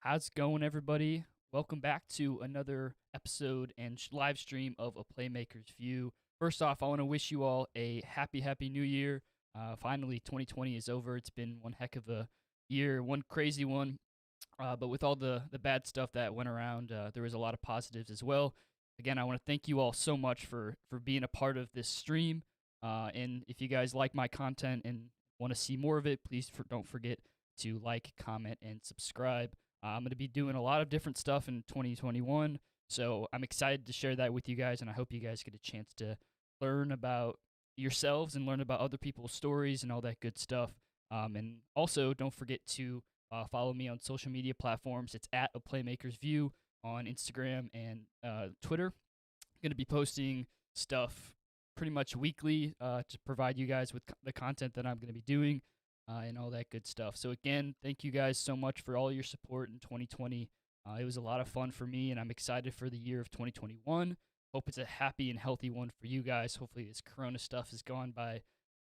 How's it going, everybody? Welcome back to another episode and live stream of A Playmaker's View. First off, I want to wish you all a happy new year. Finally, 2020 is over. It's been one heck of a year, one crazy one. But with all the bad stuff that went around, there was a lot of positives as well. Again, I want to thank you all so much for being a part of this stream. And if you guys like my content and want to see more of it, please don't forget to like, comment, and subscribe. I'm going to be doing a lot of different stuff in 2021, so I'm excited to share that with you guys, and I hope you guys get a chance to learn about yourselves and learn about other people's stories and all that good stuff. And also, don't forget to follow me on social media platforms. It's at A Playmaker's View on Instagram and Twitter. I'm going to be posting stuff pretty much weekly to provide you guys with the content that I'm going to be doing and all that good stuff. So, again, thank you guys so much for all your support in 2020. It was a lot of fun for me, and I'm excited for the year of 2021. Hope it's a happy and healthy one for you guys. Hopefully, this corona stuff has gone by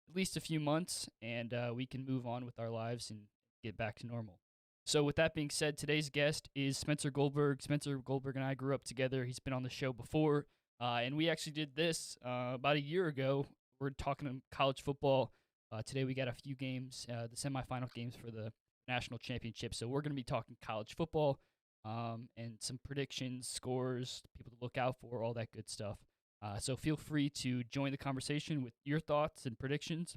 at least a few months, and we can move on with our lives and get back to normal. So, with that being said, today's guest is Spencer Goldberg. Spencer Goldberg and I grew up together. He's been on the show before, and we actually did this about a year ago. We're talking college football. Today we got a few games, the semifinal games for the national championship. So we're going to be talking college football and some predictions, scores, people to look out for, all that good stuff. So feel free to join the conversation with your thoughts and predictions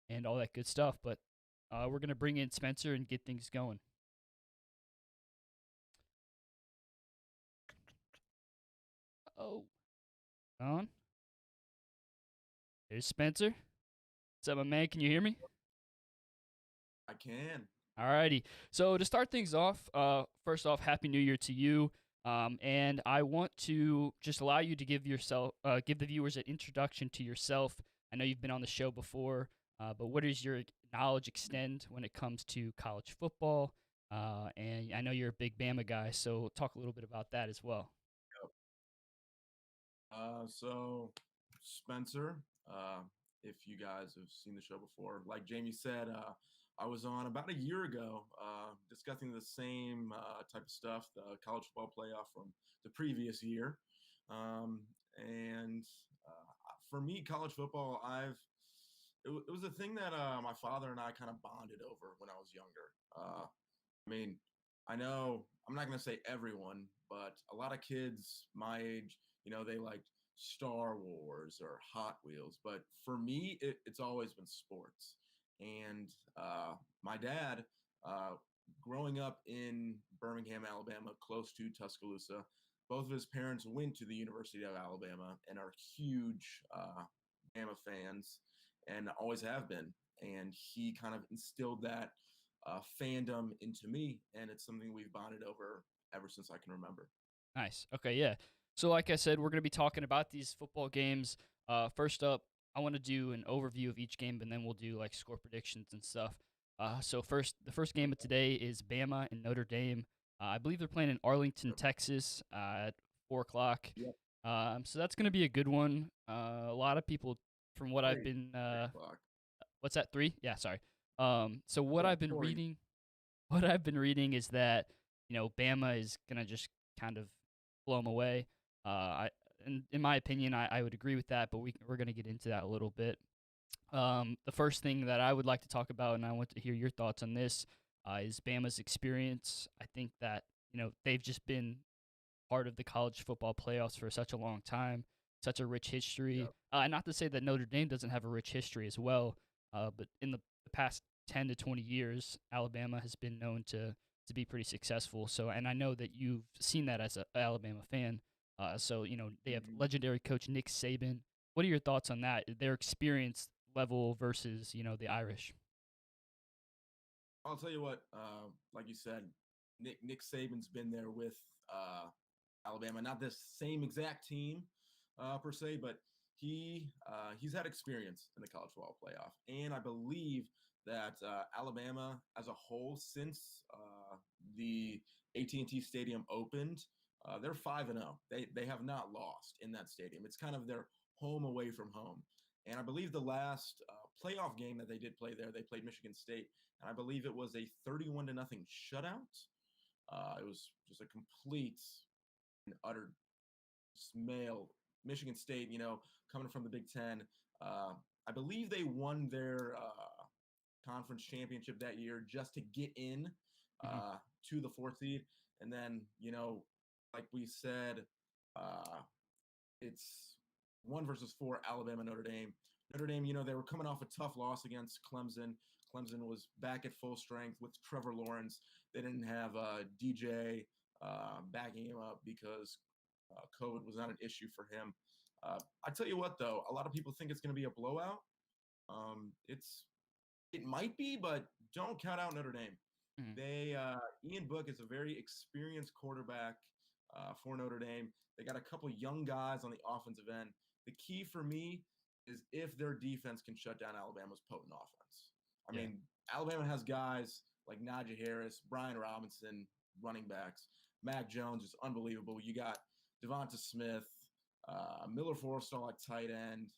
and all that good stuff. But we're going to bring in Spencer and get things going. Oh, on. There's Spencer. What's up, my man? Can you hear me? I can. Alrighty. So to start things off, first off, Happy New Year to you. And I want to just allow you to give the viewers an introduction to yourself. I know you've been on the show before, but what does your knowledge extend when it comes to college football? And I know you're a big Bama guy, so talk a little bit about that as well. Yep. So Spencer, if you guys have seen the show before, like Jamie said, I was on about a year ago discussing the same type of stuff, the college football playoff from the previous year. And for me, college football, it was a thing that my father and I kind of bonded over when I was younger. I mean, I know I'm not going to say everyone, but a lot of kids my age, they liked Star Wars or Hot Wheels. But for me, it's always been sports. And my dad, uh, growing up in Birmingham, Alabama, close to Tuscaloosa, both of his parents went to the University of Alabama and are huge Bama fans and always have been. And he kind of instilled that fandom into me, and it's something we've bonded over ever since I can remember. Nice. Okay, yeah. So, like I said, we're going to be talking about these football games. First up, I want to do an overview of each game, and then we'll do like score predictions and stuff. So the first game of today is Bama and Notre Dame. I believe they're playing in Arlington, Yep. Texas, at 4 o'clock. Yep. So that's going to be a good one. A lot of people, from what I've Three. been, 3 o'clock. what's that? 3? Yeah, sorry. So what Yeah, I've been sorry. reading, what I've been reading is that Bama is gonna just kind of blow them away. In my opinion, I would agree with that, but we're gonna get into that a little bit. The first thing that I would like to talk about, and I want to hear your thoughts on this, is Bama's experience. I think that they've just been part of the college football playoffs for such a long time, such a rich history. Yep. Not to say that Notre Dame doesn't have a rich history as well, but in the past 10 to 20 years, Alabama has been known to be pretty successful. So, and I know that you've seen that as an Alabama fan. So, they have Mhm. legendary coach Nick Saban. What are your thoughts on that? Their experience level versus the Irish. I'll tell you what, like you said, Nick Saban's been there with Alabama, not this same exact team per se, but he's had experience in the college football playoff, and I believe that Alabama as a whole, since the AT&T Stadium opened, they're 5-0. They have not lost in that stadium. It's kind of their home away from home. And I believe the last playoff game that they did play there, they played Michigan State, and I believe it was a 31 to nothing shutout. It was just a complete and utter smell. Michigan State, coming from the Big Ten, uh, I believe they won their conference championship that year just to get in Hmm. uh, to the fourth seed. And then, like we said, uh, it's 1 versus 4, Alabama, Notre Dame. Notre Dame, they were coming off a tough loss against Clemson. Clemson was back at full strength with Trevor Lawrence. They didn't have DJ backing him up because COVID was not an issue for him. I tell you what, though, a lot of people think it's going to be a blowout. It might be, but don't count out Notre Dame. Hmm. Ian Book is a very experienced quarterback for Notre Dame. They got a couple young guys on the offensive end. The key for me is if their defense can shut down Alabama's potent offense. I Yeah. mean, Alabama has guys like Najee Harris, Brian Robinson, running backs. Mac Jones is unbelievable. You got Devonta Smith, Miller Forrestall at tight end.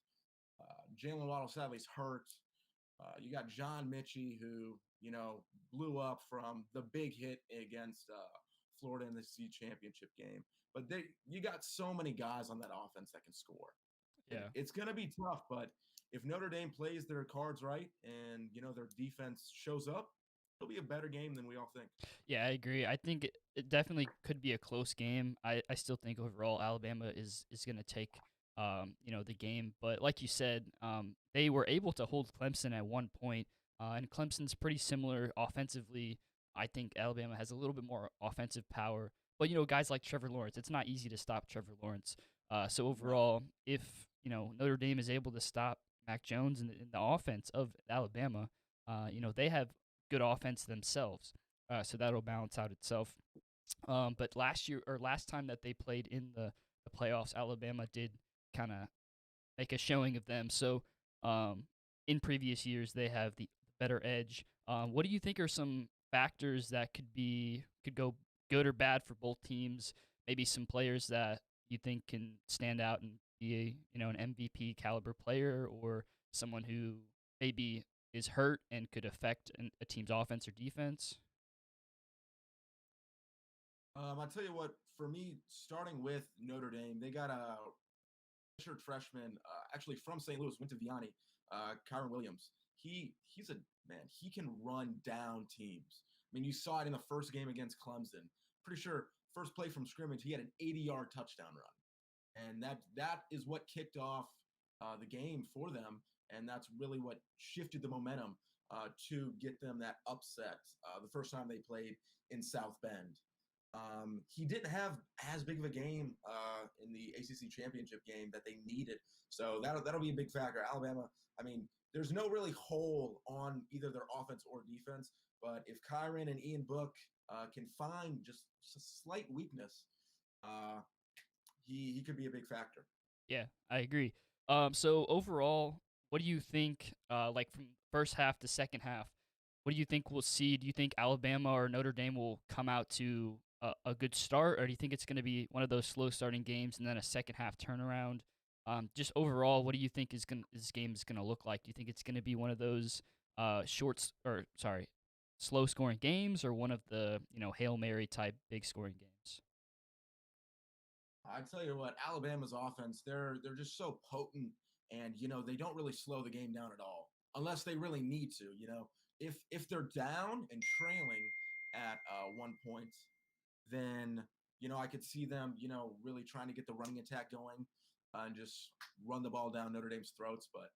Jalen Waddle sadly is hurt. You got John Mitchie, who blew up from the big hit against Florida in the SEC championship game. But you got so many guys on that offense that can score. Yeah. It's going to be tough, but if Notre Dame plays their cards right and their defense shows up, it'll be a better game than we all think. Yeah, I agree. I think it definitely could be a close game. I still think overall Alabama is going to take the game, but like you said, they were able to hold Clemson at one point, and Clemson's pretty similar offensively. I think Alabama has a little bit more offensive power, but guys like Trevor Lawrence, it's not easy to stop Trevor Lawrence. So No. overall, if Notre Dame is able to stop Mac Jones in the offense of Alabama, they have good offense themselves. So that'll balance out itself. But last time that they played in the playoffs, Alabama did kind of make a showing of them. So in previous years, they have the better edge. What do you think are some factors that could go good or bad for both teams? Maybe some players that you think can stand out and be an MVP caliber player, or someone who maybe is hurt and could affect a team's offense or defense. I'll tell you what, for me, starting with Notre Dame, they got a redshirt freshman, actually from St. Louis, went to Vianney, Kyron Williams. He's a man. He can run down teams. I mean, you saw it in the first game against Clemson. Pretty sure first play from scrimmage, he had an 80-yard touchdown run, and that is what kicked off the game for them, and that's really what shifted the momentum to get them that upset the first time they played in South Bend. He didn't have as big of a game in the ACC championship game that they needed, so that'll be a big factor. Alabama, I mean, there's no really hole on either their offense or defense, but if Kyron and Ian Book can find just a slight weakness, uh, he could be a big factor. Yeah, I agree. So overall, what do you think? Like from first half to second half, what do you think we'll see? Do you think Alabama or Notre Dame will come out to a good start, or do you think it's going to be one of those slow starting games and then a second half turnaround? Just overall, what do you think this game is gonna look like? Do you think it's gonna be one of those slow scoring games, or one of the Hail Mary type big scoring games? I tell you what, Alabama's offense, they're just so potent, and they don't really slow the game down at all, unless they really need to. If they're down and trailing at 1 point, then I could see them really trying to get the running attack going and just run the ball down Notre Dame's throats. But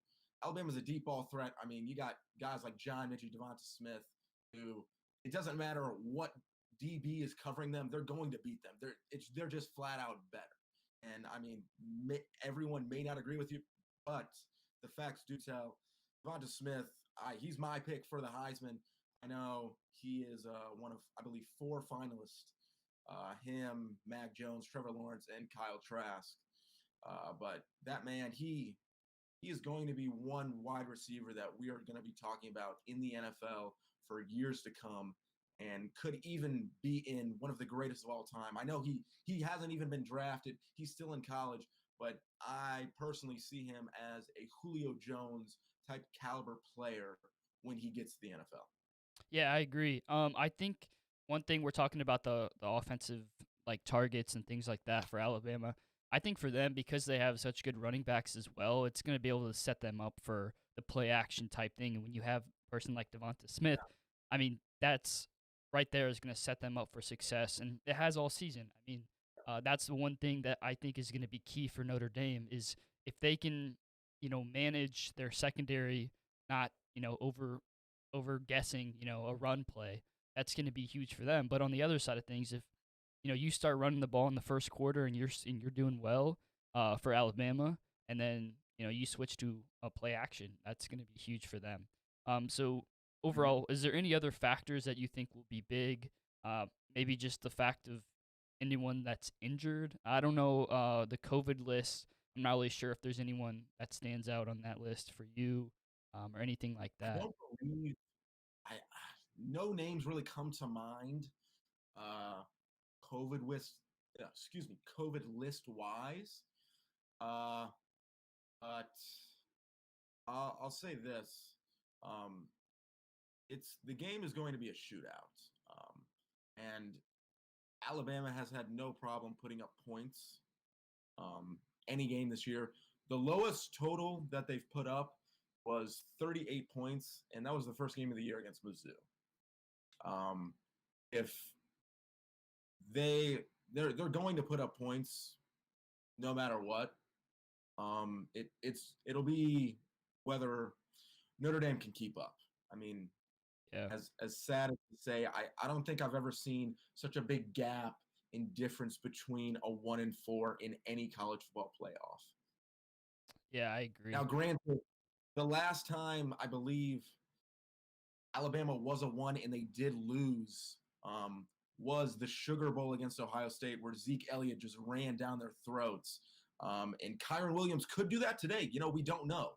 Alabama's a deep ball threat. I mean, you got guys like John Mitchell, Devonta Smith, who it doesn't matter what DB is covering them, they're going to beat them. They're just flat out better. And I mean, everyone may not agree with you, but the facts do tell. Devonta Smith, he's my pick for the Heisman. I know he is one of, I believe, 4 finalists. Him, Mac Jones, Trevor Lawrence, and Kyle Trask. But that man, he is going to be one wide receiver that we are going to be talking about in the NFL for years to come, and could even be in one of the greatest of all time. I know he hasn't even been drafted. He's still in college, but I personally see him as a Julio Jones type caliber player when he gets to the NFL. Yeah, I agree. I think one thing we're talking about the offensive like targets and things like that for Alabama. I think for them because they have such good running backs as well, it's going to be able to set them up for the play action type thing. And when you have a person like Devonta Smith, I mean that's right there is going to set them up for success, and it has all season. I mean, that's the one thing that I think is going to be key for Notre Dame is if they can, manage their secondary, not over guessing, a run play. That's going to be huge for them. But on the other side of things, if you start running the ball in the first quarter and you're doing well for Alabama, and then you switch to a play action, that's going to be huge for them. So overall, is there any other factors that you think will be big? Maybe just the fact of anyone that's injured. I don't know the COVID list. I'm not really sure if there's anyone that stands out on that list for you or anything like I that. don't believe I no names really come to mind. Uh, COVID list, COVID list wise. Uh, but I'll say this: um, it's the game is going to be a shootout, and Alabama has had no problem putting up points any game this year. The lowest total that they've put up was 38 points, and that was the first game of the year against Mizzou. If they're going to put up points no matter what, it'll be whether Notre Dame can keep up. I mean, Yeah. as sad as to say, I don't think I've ever seen such a big gap in difference between a 1-4 in any college football playoff. Yeah, I Now, agree. granted, the last time I believe Alabama was a 1 and they did lose was the Sugar Bowl against Ohio State, where Zeke Elliott just ran down their throats. And Kyron Williams could do that today. We don't know.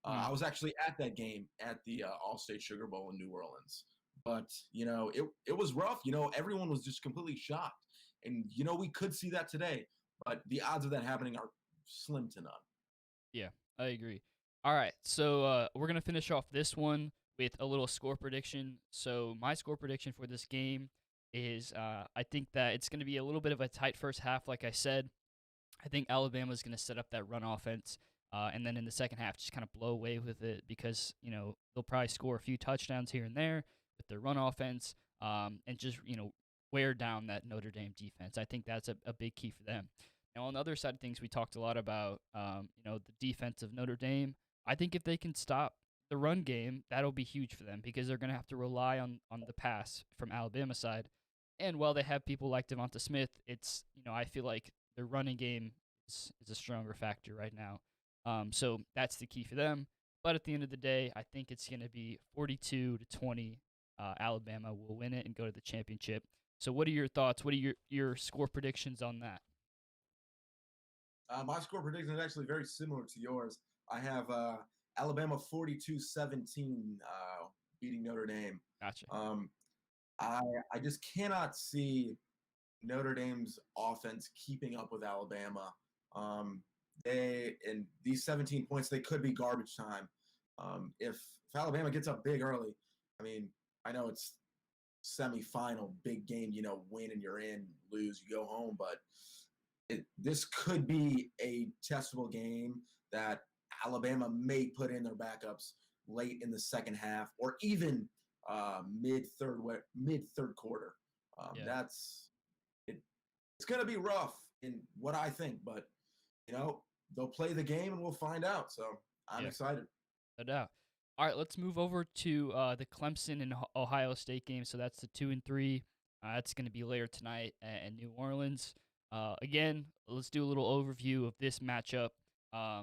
I was actually at that game at the All-State Sugar Bowl in New Orleans. But, it was rough. Everyone was just completely shocked. And, we could see that today. But the odds of that happening are slim to none. Yeah, I agree. All right, so we're gonna finish off this one with a little score prediction. So my score prediction for this game is I think that it's gonna be a little bit of a tight first half, like I said. I think Alabama's gonna set up that run offense, and then in the second half just kind of blow away with it because they'll probably score a few touchdowns here and there with their run offense, and just wear down that Notre Dame defense. I think that's a big key for them. Now, on the other side of things, we talked a lot about, the defense of Notre Dame. I think if they can stop the run game, that'll be huge for them because they're going to have to rely on the pass from Alabama side. And while they have people like Devonta Smith, it's, I feel like their running game is a stronger factor right now. So that's the key for them. But at the end of the day, I think it's going to be 42-20. Alabama will win it and go to the championship. So what are your thoughts? What are your score predictions on that? My score prediction is actually very similar to yours. I have Alabama 42-17 beating Notre Dame. Gotcha. I just cannot see Notre Dame's offense keeping up with Alabama. In these 17 points, they could be garbage time. If Alabama gets up big early, I mean, I know it's semifinal, big game, win and you're in, lose, you go home, but this could be a testable game that Alabama may put in their backups late in the second half or even mid third quarter. Yeah. That's it. It's going to be rough in what I think, but they'll play the game and we'll find out. So I'm excited. No doubt. All right, let's move over to the Clemson and Ohio State game. So that's the 2 and 3. That's going to be later tonight in New Orleans. Again, let's do a little overview of this matchup.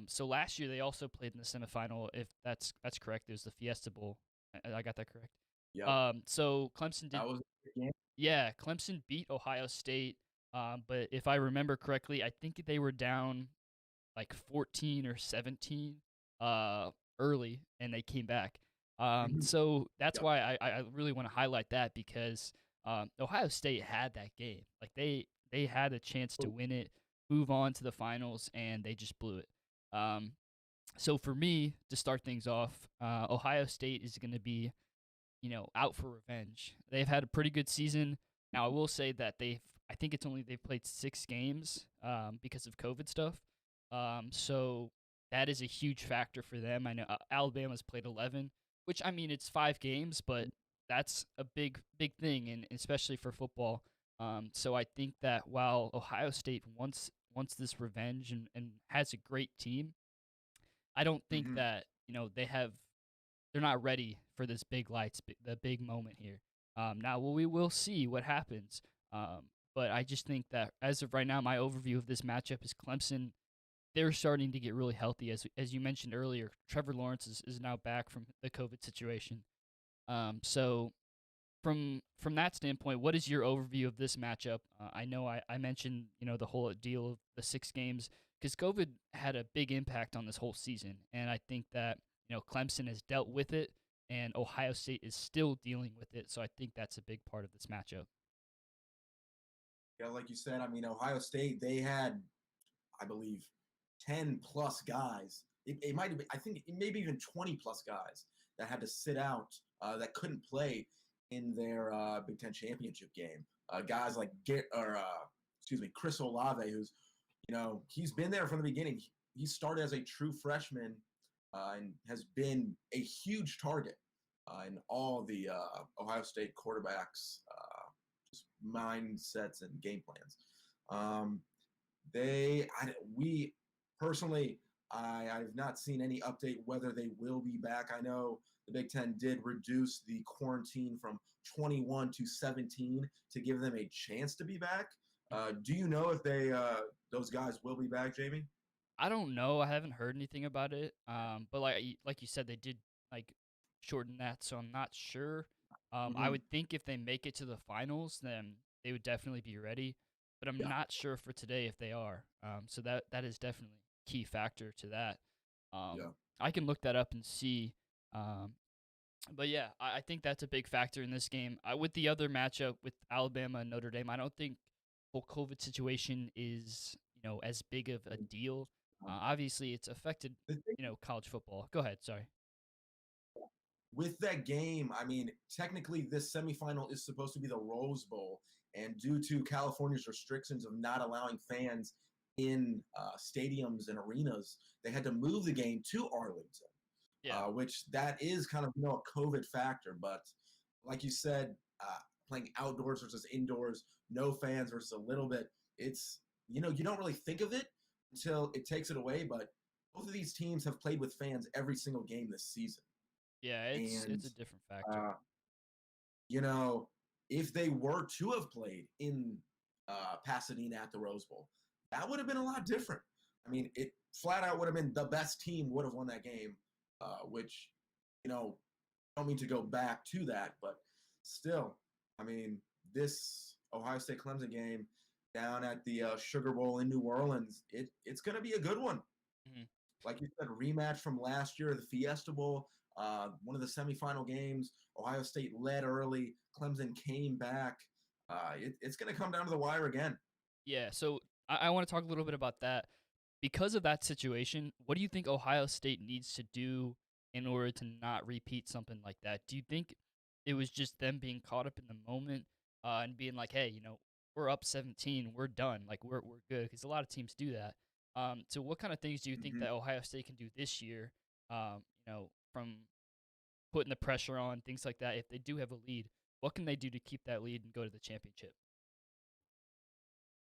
So last year they also played in the semifinal. If that's correct, it was the Fiesta Bowl. I got that correct. Yeah. So Clemson did. That was a good game. Yeah, Clemson beat Ohio State. But if I remember correctly, I think they were down like 14 or 17 early, and they came back. So that's Yep. why I really want to highlight that because Ohio State had that game. Like they had a chance to win it, move on to the finals, and they just blew it. So for me, to start things off, Ohio State is going to be, out for revenge. They've had a pretty good season. Now I will say that I think they've played 6 games because of COVID stuff. So that is a huge factor for them. I know Alabama's played 11, which I mean it's 5 games, but that's a big thing, and especially for football. So I think that while Ohio State wants this revenge and has a great team, I don't think Hmm. that they're not ready for this big lights, the big moment here. Now, well, we will see what happens. But I just think that as of right now, my overview of this matchup is Clemson. They're starting to get really healthy, as you mentioned earlier. Trevor Lawrence is now back from the COVID situation. So from that standpoint, what is your overview of this matchup? I know I mentioned the whole deal of the 6 games because COVID had a big impact on this whole season, and I think that Clemson has dealt with it, and Ohio State is still dealing with it. So I think that's a big part of this matchup. Yeah, like you said, I mean, Ohio State, they had, I believe, 10 plus guys. It might have been, I think, maybe even 20 plus guys that had to sit out, that couldn't play in their Big Ten championship game. Guys like Chris Olave, who's, he's been there from the beginning. He started as a true freshman and has been a huge target in all the Ohio State quarterbacks' just mindsets and game plans. Um, we personally, I've not seen any update whether they will be back. I know the Big Ten did reduce the quarantine from 21 to 17 to give them a chance to be back. Do you know if those guys will be back, Jamie? I don't know. I haven't heard anything about it. But like you said, they did like shorten that, so I'm not sure. I Mm-hmm. would think if they make it to the finals, then they would definitely be ready. But I'm Yeah, not sure for today if they are. So that is definitely a key factor to that. Um, yeah. I can look that up and see. Um, but yeah, I think that's a big factor in this game. With the other matchup with Alabama and Notre Dame, I don't think whole COVID situation is as big of a deal. Obviously, it's affected The thing college football. Go ahead. Sorry. with that game, I mean, technically this semifinal is supposed to be the Rose Bowl, and due to California's restrictions of not allowing fans in stadiums and arenas, they had to move the game to Arlington, Yeah. which that is kind of a COVID factor. But like you said, playing outdoors versus indoors, no fans versus a little bit, it's you don't really think of it until it takes it away. But both of these teams have played with fans every single game this season. Yeah. It's And, a different factor. uh, you know, if they were to have played in Pasadena at the Rose Bowl, that would have been a lot different. I mean, it flat out would have been the best team would have won that game, which, I don't mean to go back to that, but still, I mean, this Ohio State Clemson game down at the Sugar Bowl in New Orleans, it's going to be a good one. Mhm. Like you said, rematch from last year, the Fiesta Bowl, one of the semifinal games. Ohio State led early. Clemson came back. It's going to come down to the wire again. Yeah. So I want to talk a little bit about that. Because of that situation, what do you think Ohio State needs to do in order to not repeat something like that? Do you think it was just them being caught up in the moment and being like, "Hey, we're up 17, we're done, like we're good"? Because a lot of teams do that. So, what kind of things do you think Mm-hmm. that Ohio State can do this year? From putting the pressure on things like that. If they do have a lead, what can they do to keep that lead and go to the championship?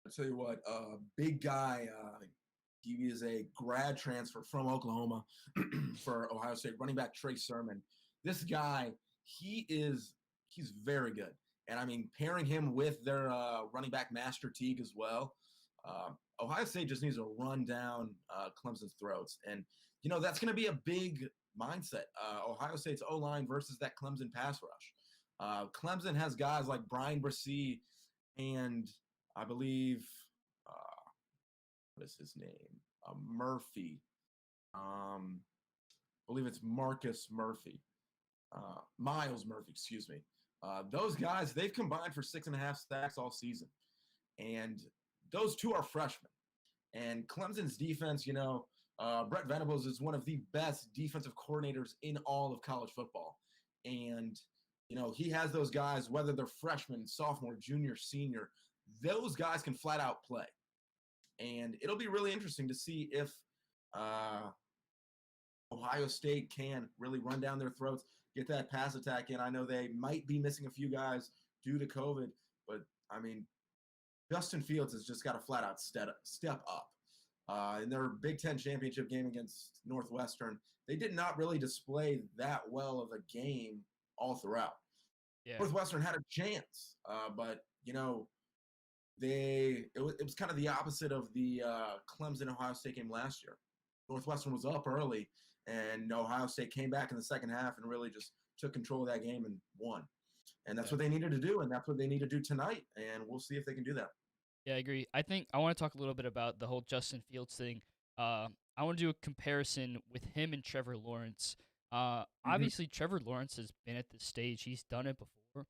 I'll tell you what, big guy. He is a grad transfer from Oklahoma for Ohio State. Running back Trey Sermon. This guy, he's very good. And I mean, pairing him with their running back Master Teague as well. Ohio State just needs to run down Clemson's throats, and that's going to be a big mindset. Ohio State's O line versus that Clemson pass rush. Clemson has guys like Brian Bresee and I believe what is his name? Murphy. I believe it's Marcus Murphy. Miles Murphy, excuse me. Those guys, they've combined for 6.5 sacks all season. And those two are freshmen. And Clemson's defense, Brett Venables is one of the best defensive coordinators in all of college football. And He has those guys, whether they're freshman, sophomore, junior, senior, those guys can flat out play. And it'll be really interesting to see if uh, Ohio State can really run down their throats, get that pass attack in. I know they might be missing a few guys due to COVID, but I mean, Justin Fields has just got to flat out step up. In their Big Ten championship game against Northwestern, they did not really display that well of a game all throughout. Yeah. Northwestern had a chance, but it was kind of the opposite of the Clemson Ohio State game last year. Northwestern was up early, and Ohio State came back in the second half and really just took control of that game and won. And that's what they needed to do, and that's what they need to do tonight. And we'll see if they can do that. Yeah, I agree. I think I want to talk a little bit about the whole Justin Fields thing. I want to do a comparison with him and Trevor Lawrence. Obviously, Trevor Lawrence has been at this stage; he's done it before.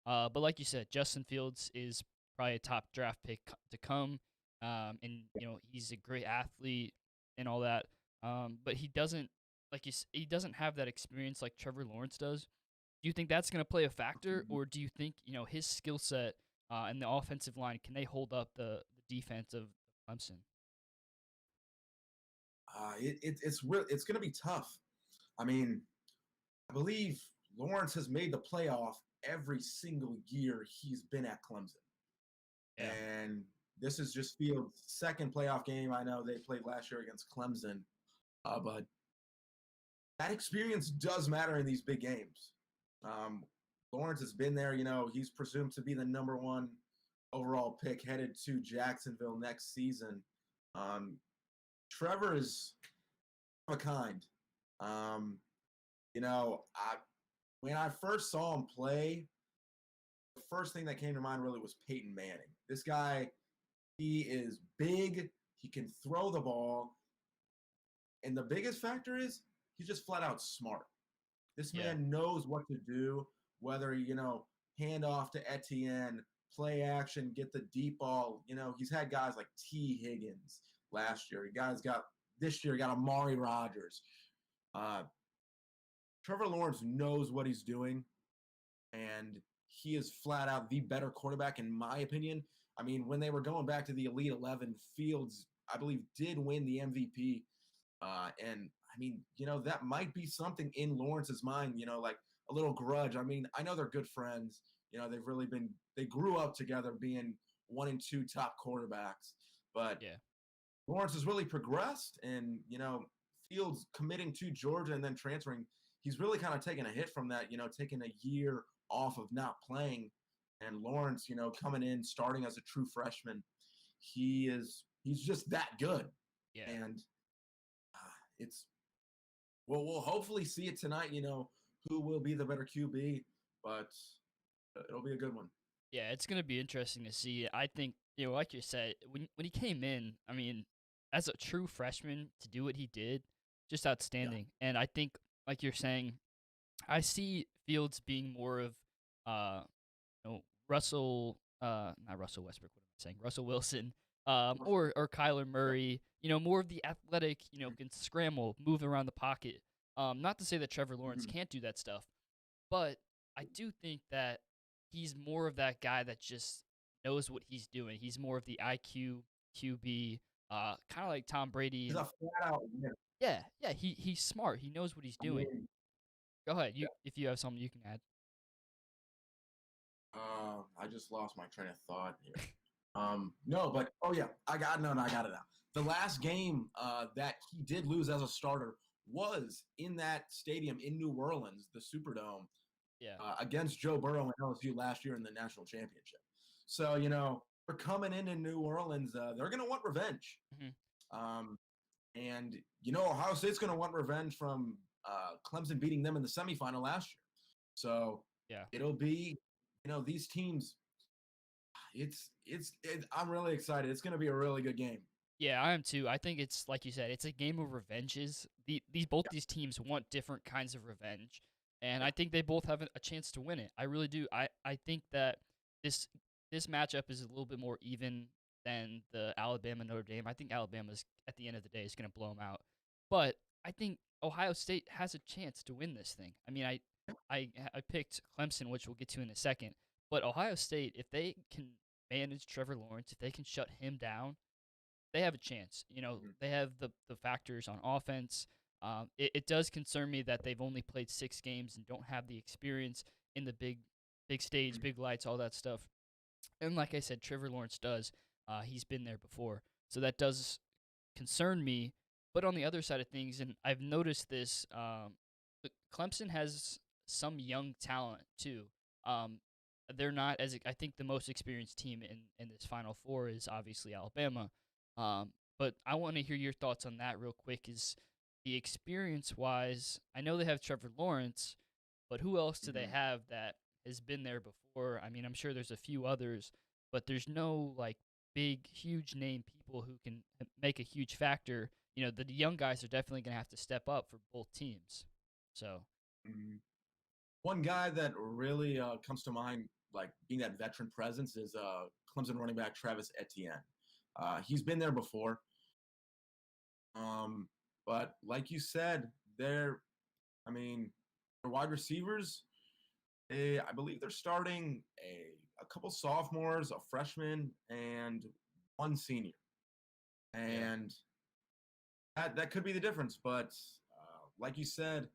But like you said, Justin Fields is probably a top draft pick to come, and he's a great athlete and all that. But he doesn't he doesn't have that experience like Trevor Lawrence does. Do you think that's going to play a factor, or do you think his skill set and the offensive line, can they hold up the defense of Clemson? It's going to be tough. I mean, I believe Lawrence has made the playoff every single year he's been at Clemson. Yeah. And this is just Fields' second playoff game. I know they played last year against Clemson, but that experience does matter in these big games. Lawrence has been there. He's presumed to be the number one overall pick headed to Jacksonville next season. Trevor is of a kind. When I first saw him play, the first thing that came to mind really was Peyton Manning. This guy, he is big. He can throw the ball. And the biggest factor is he's just flat out smart. This man knows what to do, whether, hand off to Etienne, play action, get the deep ball. He's had guys like T. Higgins last year. This year, got Amari Rodgers. Trevor Lawrence knows what he's doing, and he is flat out the better quarterback, in my opinion. I mean, when they were going back to the Elite 11, Fields, I believe, did win the MVP. And I mean, that might be something in Lawrence's mind, like a little grudge. I mean, I know they're good friends. They grew up together being 1 and 2 top quarterbacks. But Lawrence has really progressed, and, Fields committing to Georgia and then transferring, he's really kind of taken a hit from that, taking a year off of not playing. And Lawrence, coming in, starting as a true freshman, he's just that good. Yeah. And we'll hopefully see it tonight, who will be the better QB, but it'll be a good one. Yeah, it's going to be interesting to see. I think, like you said, when he came in, I mean, as a true freshman to do what he did, just outstanding. Yeah. And I think, like you're saying, I see Fields being more of Russell, not Russell Westbrook, what am I saying? Russell Wilson, or Kyler Murray, more of the athletic, can scramble, move around the pocket. Not to say that Trevor Lawrence can't do that stuff, but I do think that he's more of that guy that just knows what he's doing. He's more of the IQ QB, kind of like Tom Brady. He's a flat out winner. Yeah, he's smart. He knows what he's doing. Go ahead. If you have something you can add. I just lost my train of thought here. No, but I got it now. The last game that he did lose as a starter was in that stadium in New Orleans, the Superdome, against Joe Burrow and LSU last year in the national championship. So, they're coming in New Orleans. They're going to want revenge. And, Ohio State's going to want revenge from Clemson beating them in the semifinal last year. So it'll be, these teams, I'm really excited. It's going to be a really good game. Yeah, I am too. I think it's, like you said, it's a game of revenges. These teams want different kinds of revenge, and I think they both have a chance to win it. I really do. I think that this matchup is a little bit more even than the Alabama-Notre Dame. I think Alabama's, at the end of the day, is going to blow them out. But I think Ohio State has a chance to win this thing. I mean, I picked Clemson, which we'll get to in a second. But Ohio State, if they can manage Trevor Lawrence, if they can shut him down, they have a chance. Mhm. They have the factors on offense. It does concern me that they've only played 6 games and don't have the experience in the big stage, Mhm. big lights, all that stuff. And like I said, Trevor Lawrence does. He's been there before, so that does concern me. But on the other side of things, and I've noticed this, Clemson has some young talent too. Um, they're not as I think the most experienced team in this Final Four is obviously Alabama. But I want to hear your thoughts on that real quick. Is the experience wise? I know they have Trevor Lawrence, but who else do they Mhm. have that has been there before? I mean, I'm sure there's a few others, but there's no like big, huge name people who can make a huge factor. The young guys are definitely going to have to step up for both teams. So, Mhm. One guy that really comes to mind, like being that veteran presence, is Clemson running back Travis Etienne. He's been there before, um, but like you said, they're, I mean, their wide receivers. I believe they're starting a couple sophomores, a freshman, and one senior, yeah. and that could be the difference. But like you said,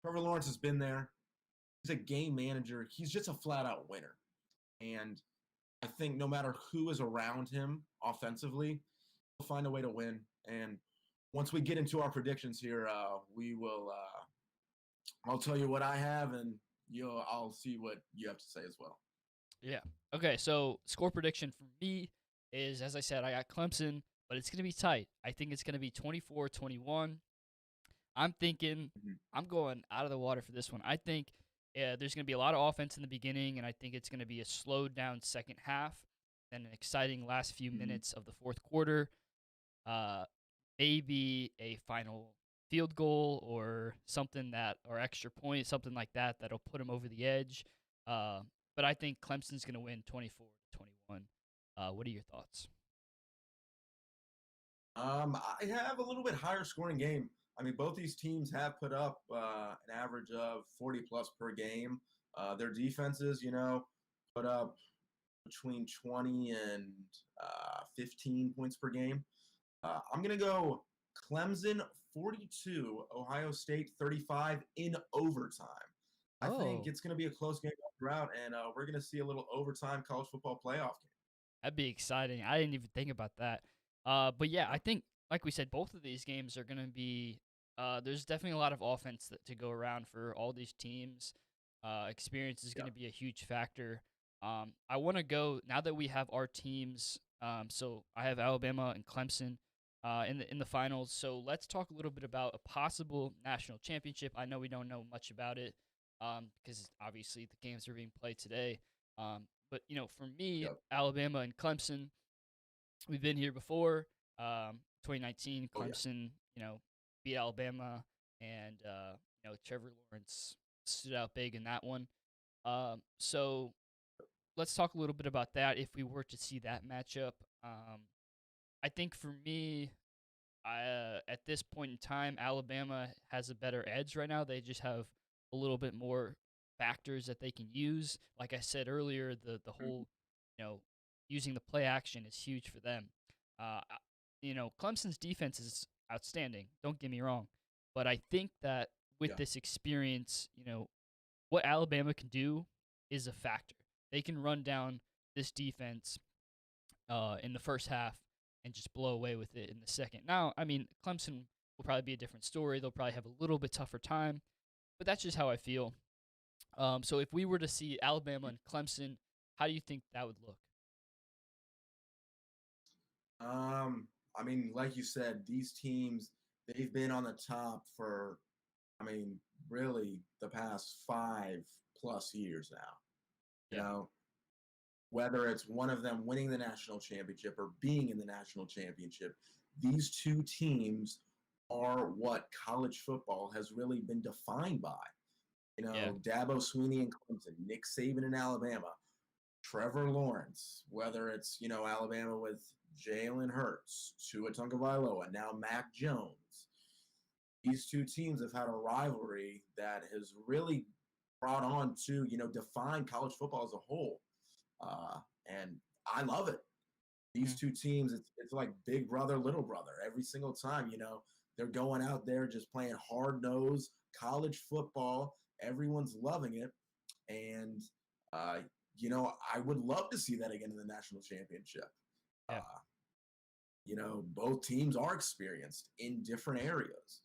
Trevor Lawrence has been there. He's a game manager. He's just a flat out winner. And I think no matter who is around him offensively, he'll find a way to win. And once we get into our predictions here, we will. I'll tell you what I have, and I'll see what you have to say as well. Yeah. Okay, so score prediction for me is, as I said, I got Clemson, but it's going to be tight. I think it's going to be 24-21. I'm thinking Mhm. I'm going out of the water for this one. I think there's going to be a lot of offense in the beginning, and I think it's going to be a slowed down second half, then an exciting last few Mhm. minutes of the fourth quarter. Uh, Maybe a final field goal or something or extra point, something like that that'll put them over the edge. Uh, but I think Clemson's going to win 24-21. What are your thoughts? I have a little bit higher scoring game. I mean, both these teams have put up an average of 40 plus per game. Their defenses, put up between 20 and 15 points per game. I'm going to go Clemson 42, Ohio State 35 in overtime. I think Oh, it's going to be a close game throughout, and we're going to see a little overtime college football playoff game. that'd be exciting. I didn't even think about that. But yeah, I Yep. think, like we said, both of these games are going to be. There's definitely a lot of offense to go around for all these teams. Experience is going to Yep. be a huge factor. I want to go now that we have our teams. So I have Alabama and Clemson in the finals. So let's talk a little bit about a possible national championship. I know we don't know much about it because obviously the games are being played today. But for me, Yep. Alabama and Clemson, we've been here before. 2019, Oh yeah. Clemson, beat Alabama, and Trevor Lawrence stood out big in that one. So let's talk a little bit about that. If we were to see that matchup, I think for me, at this point in time, Alabama has a better edge right now. They just have a little bit more factors that they can use. Like I said earlier, the Mhm. whole, you know, using the play action is huge for them. Clemson's defense is outstanding. Don't get me wrong, but I think that with Yeah. this experience, what Alabama can do is a factor. They can run down this defense in the first half and just blow away with it in the second. Now, I mean, Clemson will probably be a different story. They'll probably have a little bit tougher time, but that's just how I feel. So if we were to see Alabama and Clemson, how do you think that would look? I mean, like you said, these teams, they've been on the top for, I mean, really the past 5+ years now. You Yeah, know, whether it's one of them winning the national championship or being in the national championship, these two teams are what college football has really been defined by. yeah, Dabo Sweeney in Clemson, Nick Saban in Alabama, Trevor Lawrence, whether it's, Alabama with Jalen Hurts, Tua Tagovailoa, now Mac Jones. These two teams have had a rivalry that has really brought on to, define college football as a whole. And I love it. These two teams, it's like big brother, little brother. Every single time, they're going out there just playing hard-nosed college football. Everyone's loving it. And, I would love to see that again in the national championship. Yeah. Both teams are experienced in different areas.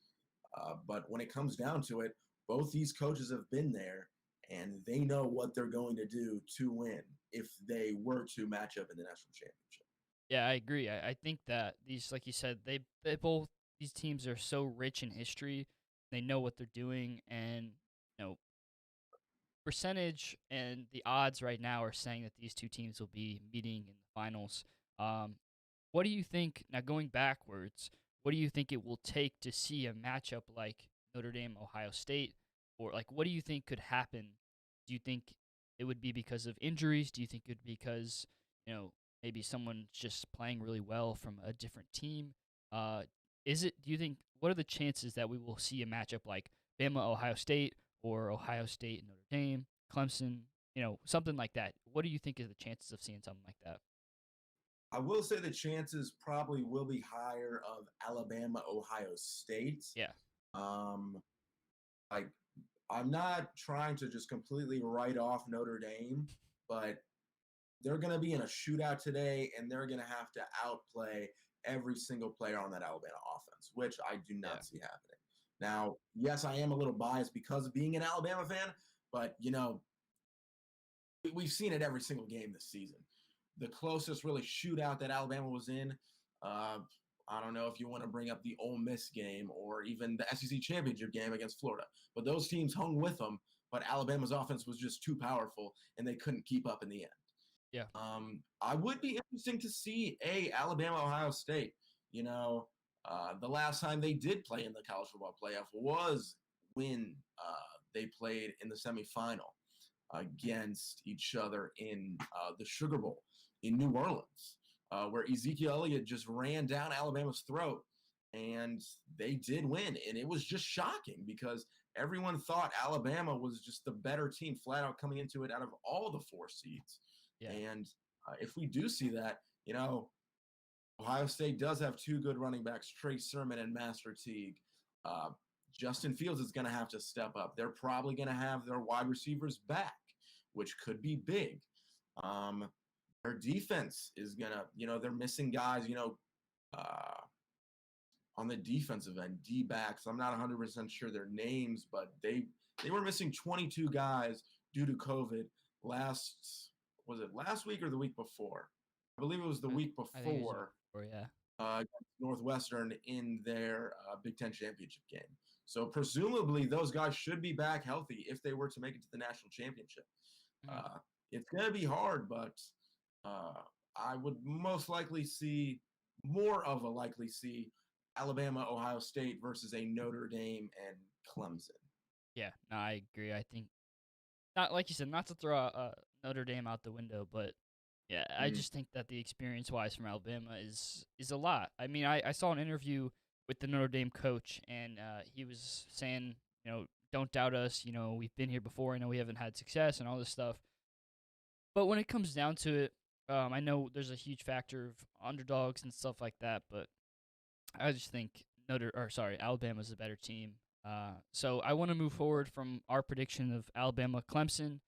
But when it comes down to it, both these coaches have been there, and they know what they're going to do to win if they were to match up in the national championship. Yeah, I agree. I think that these, like you said, they both these teams are so rich in history. They know what they're doing, and percentage and the odds right now are saying that these two teams will be meeting in the finals. What do you think, now going backwards, what do you think it will take to see a matchup like Notre Dame, Ohio State? Or, like, what do you think could happen? Do you think it would be because of injuries? Do you think it would be because, maybe someone's just playing really well from a different team? Do you think, what are the chances that we will see a matchup like Bama, Ohio State, or Ohio State and Notre Dame, Clemson, something like that? What do you think is the chances of seeing something like that? I will say the chances probably will be higher of Alabama, Ohio State. Yeah. Like, I'm not trying to just completely write off Notre Dame, but they're going to be in a shootout today, and they're going to have to outplay every single player on that Alabama offense, which I do not see happening. Now, yes, I am a little biased because of being an Alabama fan, but, we've seen it every single game this season. The closest really shootout that Alabama was in, I don't know if you want to bring up the Ole Miss game or even the SEC championship game against Florida, but those teams hung with them, but Alabama's offense was just too powerful, and they couldn't keep up in the end. Yeah. I would be interesting to see Alabama, Ohio State. The last time they did play in the college football playoff was when they played in the semifinal against each other in the Sugar Bowl in New Orleans, where Ezekiel Elliott just ran down Alabama's throat, and they did win. And it was just shocking because everyone thought Alabama was just the better team flat out coming into it out of all the four seeds. Yeah. And if we do see that, Ohio State does have two good running backs, Trey Sermon and Master Teague. Justin Fields is going to have to step up. They're probably going to have their wide receivers back, which could be big. Their defense is going to, they're missing guys, on the defensive end, D-backs. I'm not 100% sure their names, but they were missing 22 guys due to COVID last week or the week before? I believe it was the week before. Northwestern in their Big Ten championship game. So presumably those guys should be back healthy if they were to make it to the national championship. It's going to be hard, but I would most likely see Alabama, Ohio State versus a Notre Dame and Clemson. Yeah, no, I agree. I think, not like you said, not to throw Notre Dame out the window, but yeah, I just think that the experience-wise from Alabama is a lot. I mean, I saw an interview with the Notre Dame coach, and he was saying, don't doubt us. We've been here before. I know we haven't had success and all this stuff. But when it comes down to it, I know there's a huge factor of underdogs and stuff like that, but I just think Alabama's a better team. So I want to move forward from our prediction of Alabama Clemson.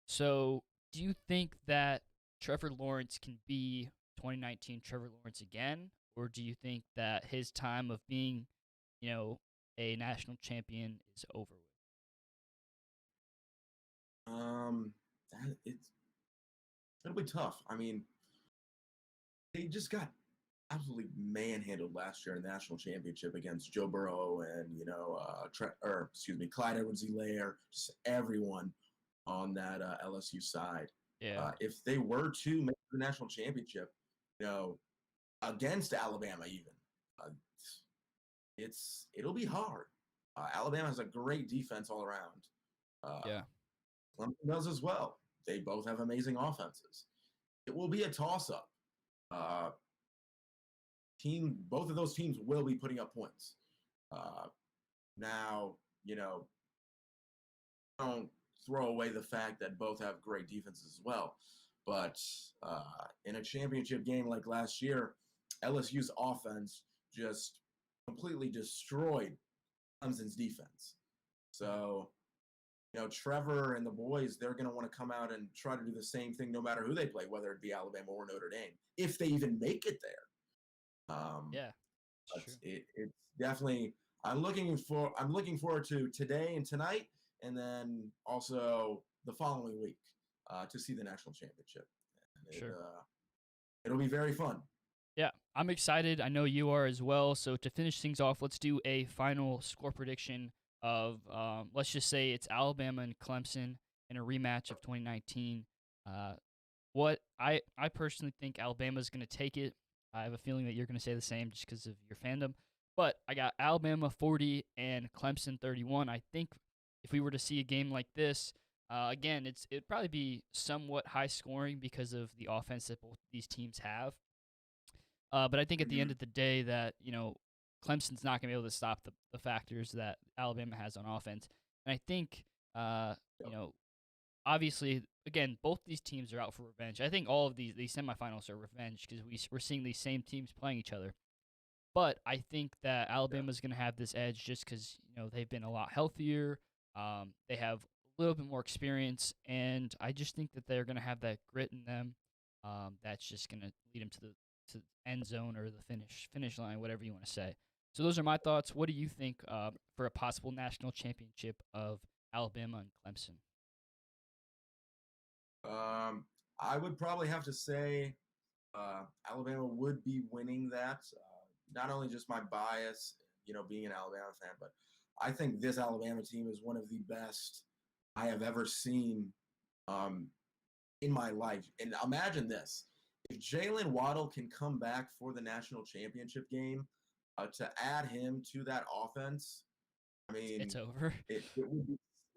So do you think that Trevor Lawrence can be 2019 Trevor Lawrence again, or do you think that his time of being, a national champion is over with? It'll be tough. I mean, they just got absolutely manhandled last year in the national championship against Joe Burrow and Clyde Edwards-Helaire, just everyone on that LSU side. Yeah. If they were to make the national championship, against Alabama even, it'll be hard. Alabama has a great defense all around. Clemson does as well. They both have amazing offenses. It will be a toss-up. Both of those teams will be putting up points. Now, don't throw away the fact that both have great defenses as well. But in a championship game like last year, LSU's offense just completely destroyed Clemson's defense. So, Trevor and the boys, they're going to want to come out and try to do the same thing no matter who they play, whether it be Alabama or Notre Dame, if they even make it there. Yeah, but it's definitely I'm looking forward to today and tonight, and then also the following week to see the national championship. And it'll be very fun. Yeah, I'm excited. I know you are as well. So to finish things off, let's do a final score prediction of, let's just say it's Alabama and Clemson in a rematch of 2019. What I personally think Alabama's going to take it. I have a feeling that you're going to say the same just because of your fandom. But I got Alabama 40 and Clemson 31. I think if we were to see a game like this, again, it'd probably be somewhat high scoring because of the offense that both these teams have. But I think at the end of the day that, Clemson's not going to be able to stop the factors that Alabama has on offense. And I think, obviously, again, both these teams are out for revenge. I think all of these semifinals are revenge because we're seeing these same teams playing each other. But I think that Alabama's going to have this edge just because, they've been a lot healthier. They have a little bit more experience. And I just think that they're going to have that grit in them that's just going to lead them to the end zone or the finish line, whatever you want to say. So those are my thoughts. What do you think for a possible national championship of Alabama and Clemson? I would probably have to say Alabama would be winning that. Not only just my bias, being an Alabama fan, but I think this Alabama team is one of the best I have ever seen in my life. And imagine this. If Jalen Waddle can come back for the national championship game, to add him to that offense, I mean, it's over. It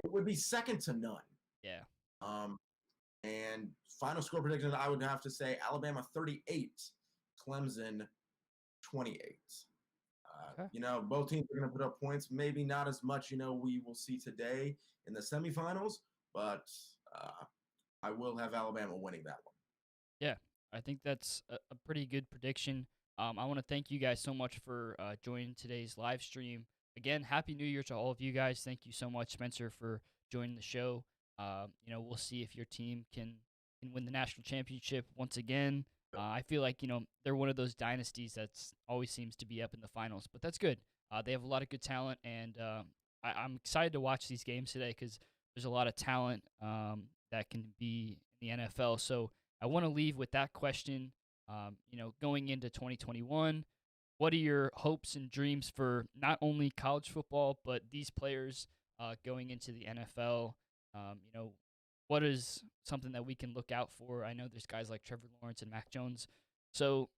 would be second to none. Yeah. And final score prediction, I would have to say Alabama 38, Clemson 28. Okay. Both teams are going to put up points. Maybe not as much, we will see today in the semifinals, but I will have Alabama winning that one. Yeah, I think that's a pretty good prediction. I want to thank you guys so much for joining today's live stream. Again, Happy New Year to all of you guys. Thank you so much, Spencer, for joining the show. We'll see if your team can win the national championship once again. I feel like, they're one of those dynasties that's always seems to be up in the finals, but that's good. They have a lot of good talent, and I'm excited to watch these games today because there's a lot of talent that can be in the NFL. So I want to leave with that question. Going into 2021, what are your hopes and dreams for not only college football, but these players going into the NFL? What is something that we can look out for? I know there's guys like Trevor Lawrence and Mac Jones. So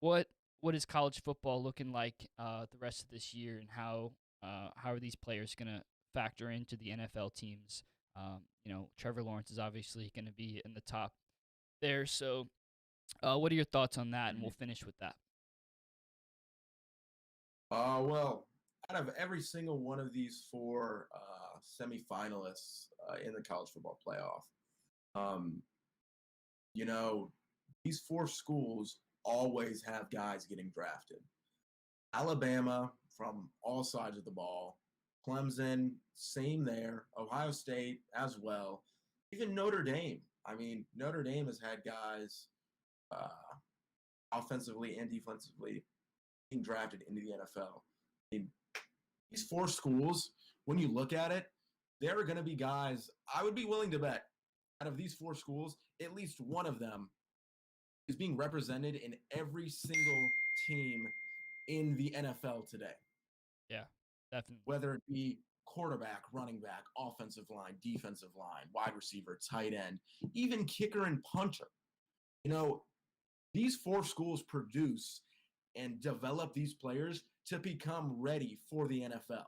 what is college football looking like the rest of this year, and how are these players going to factor into the NFL teams? Trevor Lawrence is obviously going to be in the top there. So what are your thoughts on that? And we'll finish with that. Well, out of every single one of these four semifinalists in the college football playoff, these four schools always have guys getting drafted. Alabama from all sides of the ball, Clemson, same there, Ohio State as well, even Notre Dame. I mean, Notre Dame has had guys offensively and defensively being drafted into the NFL. I mean, these four schools, when you look at it, there are going to be guys, I would be willing to bet, out of these four schools, at least one of them is being represented in every single team in the NFL today. Yeah, definitely. Whether it be quarterback, running back, offensive line, defensive line, wide receiver, tight end, even kicker and punter. These four schools produce and develop these players to become ready for the NFL.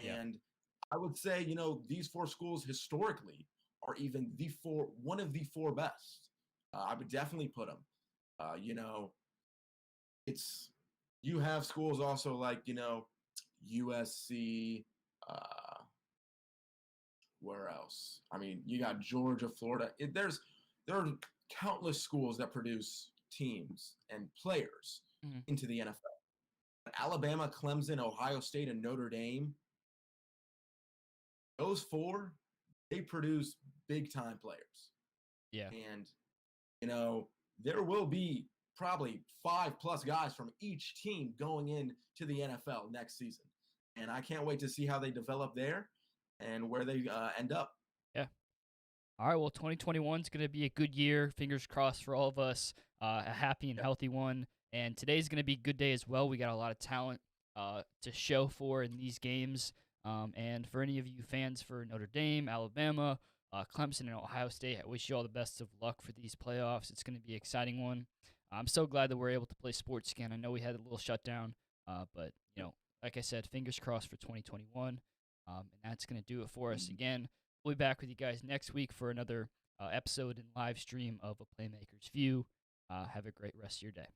Yeah. And I would say, these four schools historically are even one of the four best. I would definitely put them. You have schools also like, USC, where else? I mean, you got Georgia, Florida. There are countless schools that produce teams and players Mm-hmm. into the NFL. Alabama, Clemson, Ohio State, and Notre Dame, those four, they produce big time players. Yeah. And, there will be probably 5+ guys from each team going into the NFL next season. And I can't wait to see how they develop there and where they end up. Yeah. All right, well, 2021 is going to be a good year. Fingers crossed for all of us. A happy and healthy one. And today's going to be a good day as well. We got a lot of talent to show for in these games. And for any of you fans for Notre Dame, Alabama, Clemson, and Ohio State, I wish you all the best of luck for these playoffs. It's going to be an exciting one. I'm so glad that we're able to play sports again. I know we had a little shutdown, but, like I said, fingers crossed for 2021. And that's going to do it for us again. We'll be back with you guys next week for another episode and live stream of A Playmaker's View. Have a great rest of your day.